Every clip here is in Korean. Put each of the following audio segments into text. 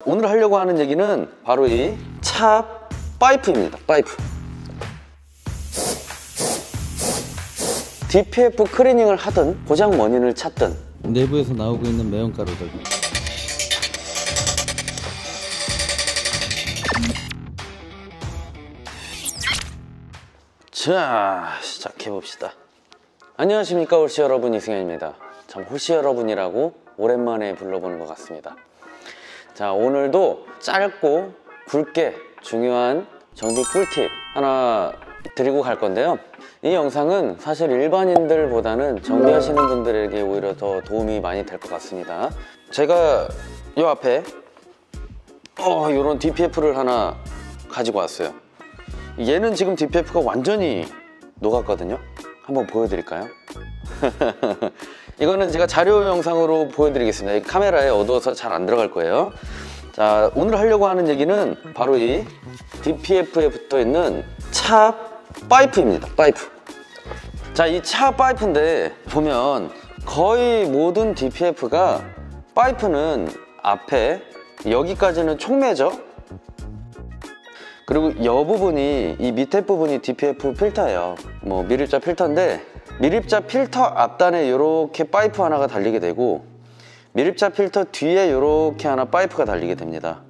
오늘 하려고 하는 얘기는 바로 이 차 파이프입니다. 파이프. DPF 클리닝을 하든 고장 원인을 찾든 내부에서 나오고 있는 매연가루들. 자, 시작해봅시다. 안녕하십니까, 홀씨 여러분, 이승현입니다. 참 홀씨 여러분이라고 오랜만에 불러보는 것 같습니다. 자, 오늘도 짧고 굵게 중요한 정비 꿀팁 하나 드리고 갈 건데요. 이 영상은 사실 일반인들보다는 정비하시는 분들에게 오히려 더 도움이 많이 될 것 같습니다. 제가 이 앞에 이런 DPF를 하나 가지고 왔어요. 얘는 지금 DPF가 완전히 녹았거든요. 한번 보여드릴까요? 이거는 제가 자료 영상으로 보여드리겠습니다. 카메라에 어두워서 잘 안 들어갈 거예요. 자, 오늘 하려고 하는 얘기는 바로 이 DPF에 붙어있는 차 파이프입니다. 파이프. 자, 이 차 파이프인데 보면 거의 모든 DPF가 파이프는 앞에 여기까지는 촉매죠. 그리고 이 부분이, 이 밑에 부분이 DPF 필터예요. 뭐 미립자 필터인데, 미립자 필터 앞단에 이렇게 파이프 하나가 달리게 되고, 미립자 필터 뒤에 이렇게 하나 파이프가 달리게 됩니다.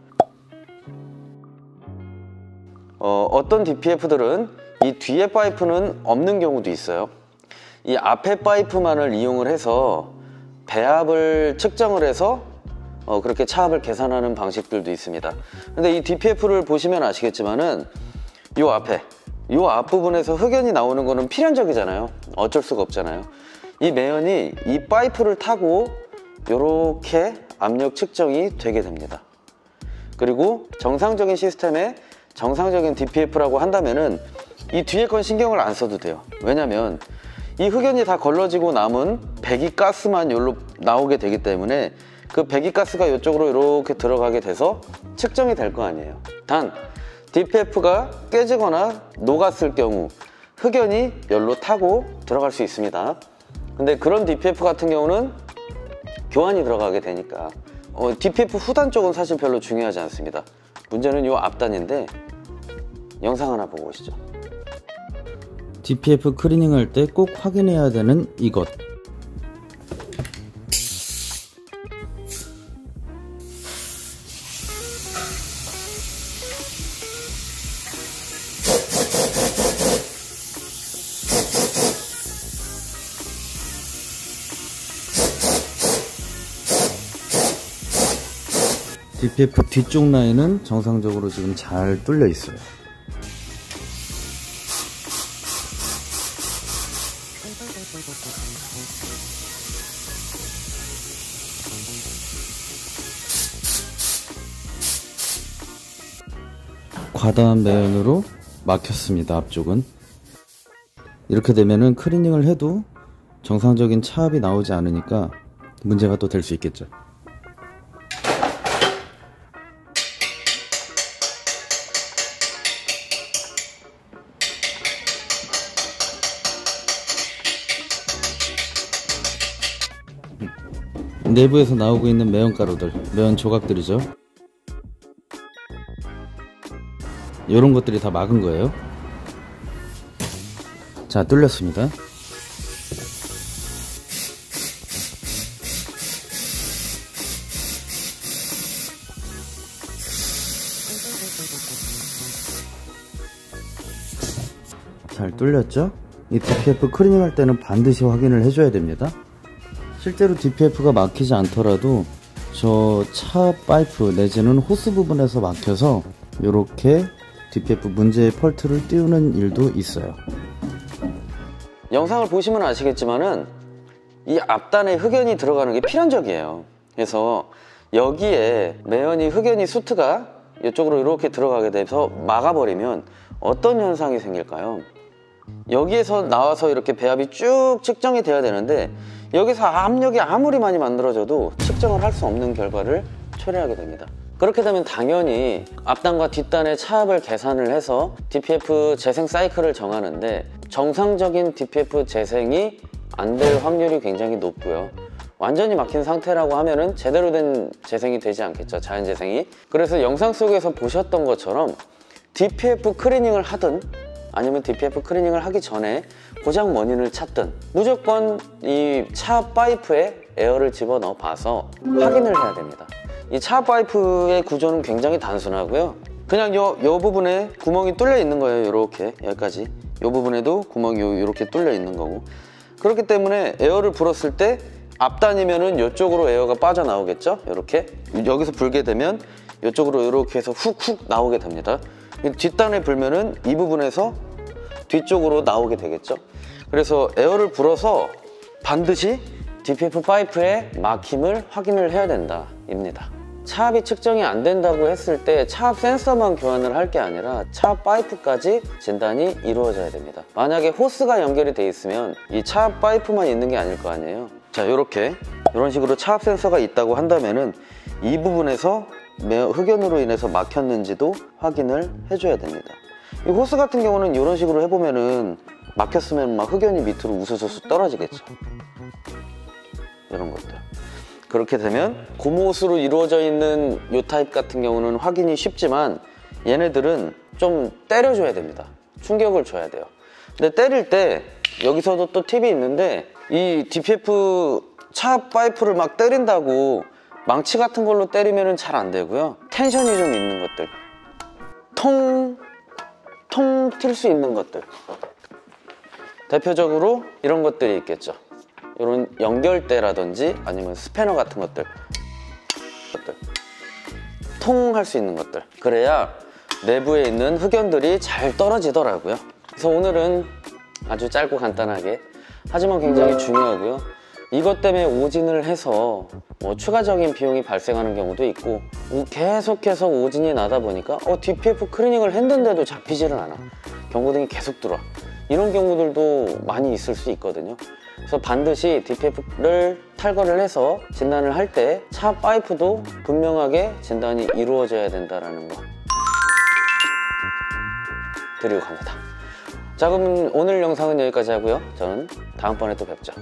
어떤 DPF들은 이 뒤에 파이프는 없는 경우도 있어요. 이 앞에 파이프만을 이용을 해서 배압을 측정을 해서 그렇게 차압을 계산하는 방식들도 있습니다. 근데 이 DPF를 보시면 아시겠지만은 요 앞에, 요 앞부분에서 흑연이 나오는 거는 필연적이잖아요. 어쩔 수가 없잖아요. 이 매연이 이 파이프를 타고 요렇게 압력 측정이 되게 됩니다. 그리고 정상적인 시스템에 정상적인 DPF라고 한다면은 이 뒤에 건 신경을 안 써도 돼요. 왜냐면 이 흑연이 다 걸러지고 남은 배기가스만 여기로 나오게 되기 때문에 그 배기가스가 이쪽으로 이렇게 들어가게 돼서 측정이 될 거 아니에요. 단 DPF가 깨지거나 녹았을 경우 흑연이 여기로 타고 들어갈 수 있습니다. 근데 그런 DPF 같은 경우는 교환이 들어가게 되니까 DPF 후단 쪽은 사실 별로 중요하지 않습니다. 문제는 이 앞단인데 영상 하나 보고 오시죠. DPF 클리닝 할 때 꼭 확인해야 되는 이것. DPF 뒤쪽 라인은 정상적으로 지금 잘 뚫려 있어요. 과다한 매연으로 막혔습니다. 앞쪽은. 이렇게 되면은 클리닝을 해도 정상적인 차압이 나오지 않으니까 문제가 또 될 수 있겠죠. 내부에서 나오고 있는 매연가루들, 매연 조각들이죠. 이런 것들이 다 막은 거예요. 자, 뚫렸습니다. 잘 뚫렸죠? 이 DPF 클리닝 할 때는 반드시 확인을 해줘야 됩니다. 실제로 DPF가 막히지 않더라도 저 차 파이프 내지는 호스 부분에서 막혀서 이렇게 DPF 문제의 펄트를 띄우는 일도 있어요. 영상을 보시면 아시겠지만은 이 앞단에 흑연이 들어가는 게 필연적이에요. 그래서 여기에 매연이 흑연이 수트가 이쪽으로 이렇게 들어가게 돼서 막아버리면 어떤 현상이 생길까요? 여기에서 나와서 이렇게 배압이 쭉 측정이 돼야 되는데 여기서 압력이 아무리 많이 만들어져도 측정을 할 수 없는 결과를 초래하게 됩니다. 그렇게 되면 당연히 앞단과 뒷단의 차압을 계산을 해서 DPF 재생 사이클을 정하는데 정상적인 DPF 재생이 안 될 확률이 굉장히 높고요. 완전히 막힌 상태라고 하면은 제대로 된 재생이 되지 않겠죠, 자연 재생이. 그래서 영상 속에서 보셨던 것처럼 DPF 클리닝을 하든 아니면 DPF 클리닝을 하기 전에 고장 원인을 찾든 무조건 이 차 파이프에 에어를 집어넣어 봐서 확인을 해야 됩니다. 이 차 파이프의 구조는 굉장히 단순하고요. 그냥 요 부분에 구멍이 뚫려 있는 거예요. 요렇게 여기까지 요 부분에도 구멍이 요렇게 뚫려 있는 거고, 그렇기 때문에 에어를 불었을 때 앞단이면은 이쪽으로 에어가 빠져나오겠죠. 이렇게 여기서 불게 되면 이쪽으로 이렇게 해서 훅훅 나오게 됩니다. 뒷단에 불면은 이 부분에서 뒤쪽으로 나오게 되겠죠. 그래서 에어를 불어서 반드시 DPF 파이프의 막힘을 확인을 해야 된다 입니다. 차압이 측정이 안 된다고 했을 때 차압 센서만 교환을 할 게 아니라 차압 파이프까지 진단이 이루어져야 됩니다. 만약에 호스가 연결이 돼 있으면 이 차압 파이프만 있는 게 아닐 거 아니에요. 자, 이런 식으로 차압 센서가 있다고 한다면은 이 부분에서 흑연으로 인해서 막혔는지도 확인을 해줘야 됩니다. 이 호스 같은 경우는 이런 식으로 해보면은 막혔으면 막 흑연이 밑으로 우수수수 떨어지겠죠. 이런 것들. 그렇게 되면 고무호스로 이루어져 있는 이 타입 같은 경우는 확인이 쉽지만 얘네들은 좀 때려줘야 됩니다. 충격을 줘야 돼요. 근데 때릴 때 여기서도 또 팁이 있는데, 이 DPF 차압 파이프를 막 때린다고 망치 같은 걸로 때리면 잘 안 되고요. 텐션이 좀 있는 것들, 통 튈 수 있는 것들, 대표적으로 이런 것들이 있겠죠. 이런 연결대라든지 아니면 스패너 같은 것들 통할 수 있는 것들, 그래야 내부에 있는 흑연들이 잘 떨어지더라고요. 그래서 오늘은 아주 짧고 간단하게, 하지만 굉장히 중요하고요. 이것 때문에 오진을 해서 뭐 추가적인 비용이 발생하는 경우도 있고, 계속해서 오진이 나다 보니까 DPF 클리닝을 했는데도 잡히지는 않아, 경고등이 계속 들어와, 이런 경우들도 많이 있을 수 있거든요. 그래서 반드시 DPF를 탈거를 해서 진단을 할 때 차 파이프도 분명하게 진단이 이루어져야 된다는 거 드리고 갑니다. 자, 그럼 오늘 영상은 여기까지 하고요. 저는 다음번에 또 뵙죠.